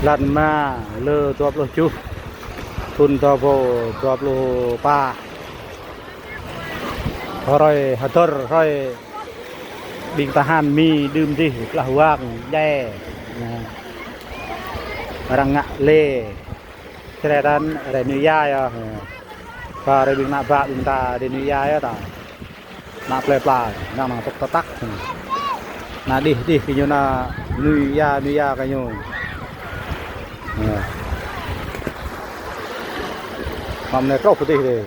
lần mà lơ tuột lô chú thun to vô tuột lô pa rồi hạt rồi bình tahan mi đơm đi là huang đe orang ngak le ceretan renuya ya và rồi bình nạp vạ bình ta renuya ya ta nạp ple pla ngang mang tok tak na đi cái như na nuya cái như hôm nay trâu đi đi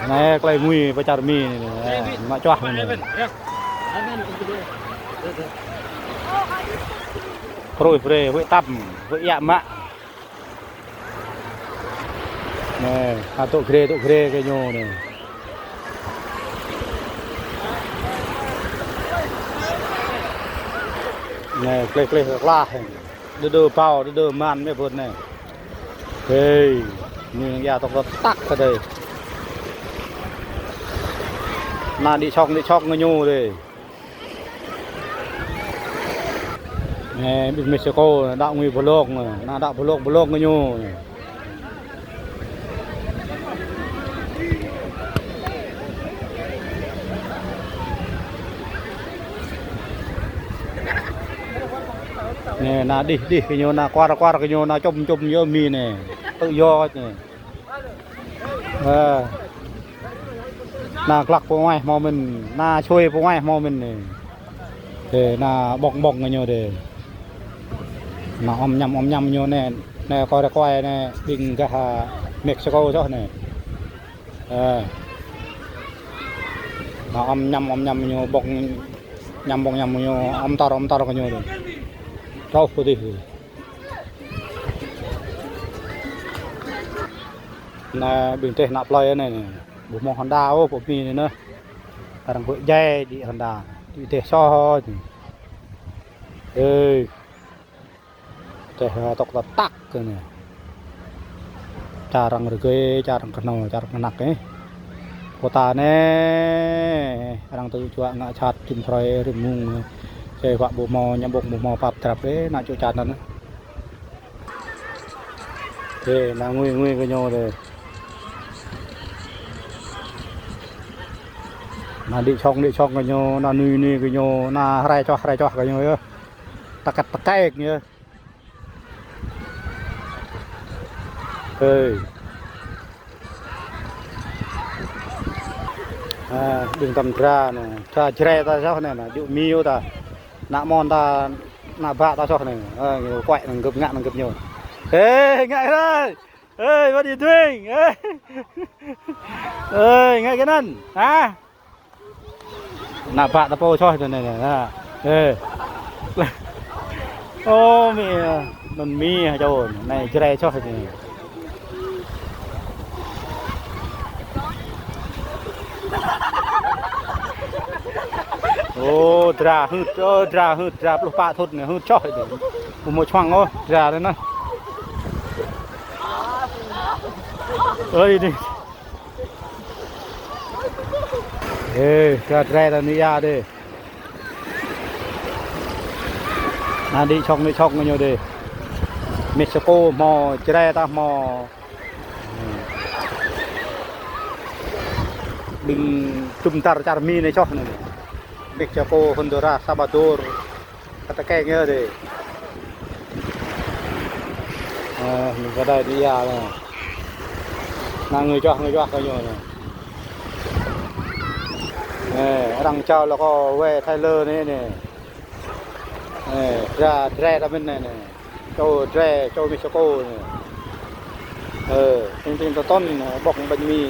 này cái mui bacar mi này mà choah này rồi về với tăm với yạm mạ này tụ kre cái nhô này này kle la đưa bao đưa man mấy vườn này hey như nhà tộc tắc ở đây na đi chọc người nhô đây nè bên Mexico đạo người vlog này na đạo vlog người nhô này. Nè na đi cái nhô na qua cái nhô na chôm vô mi này tự do này na lắc vào ngoài mò mình na chui vào ngoài mò mình này để na bọc cái nhô để na om nhâm nhô này nè coi này bình cả Mexico cho này na om nhâm nhô bọc nhâm nhô om tar cái nhô này rau putih nah bình teh nak play này bu mo Honda ô bộ mi này nữa thằng vợ dây đi Honda đi teh so ơi teh tok tak cái này carang rege carang kenal carang kenak kota này orang tu juga nggak cat tim proyek remung saya pak bu mau pap trap nak cuci nó thế là nguy cái nhau rồi mà đi trong cái nhau là nuôi cái nhau là rai cho cái nhau á tắc cái nhá đừng tầm ra này cha tre ta sao này là dụ miêu ta nạ mon ta nạ vạ ta cho này quậy ngập ngạn ngập nhiều ê ngại ơi ê what are you doing ê ngại cái năn hả nạ vạ ta po cho này này ê ô mẹ mình mi hả trời này tre cho này ô dra hụt lúc pa thốt này hụt chói để một choàng thôi dra đấy nó ơi đi ê dra là nia đi na đi trong nhiều đi Mexico mò dra ta mò bình trung tar mi này cho này Mexico, Honduras, Salvador, kata kayak gitu deh. Mình vào đây đi ra này, là người cho cái nhiều này. Đằng sau là có que Tyler này này, ra tre ra bên này này, cho Mexico này. Trên ton bọc bánh mì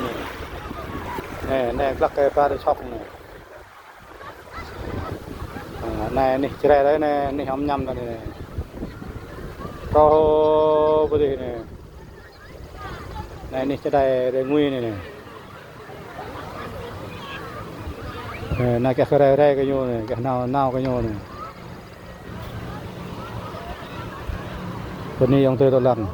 này, này lắc cái pha để chọc này. Này nè tre đấy nè nè hom nhâm này to cái gì này nè cái đây nguy này này cái đây cái nhô này cái nào cái nhô này bên này ông tôi lần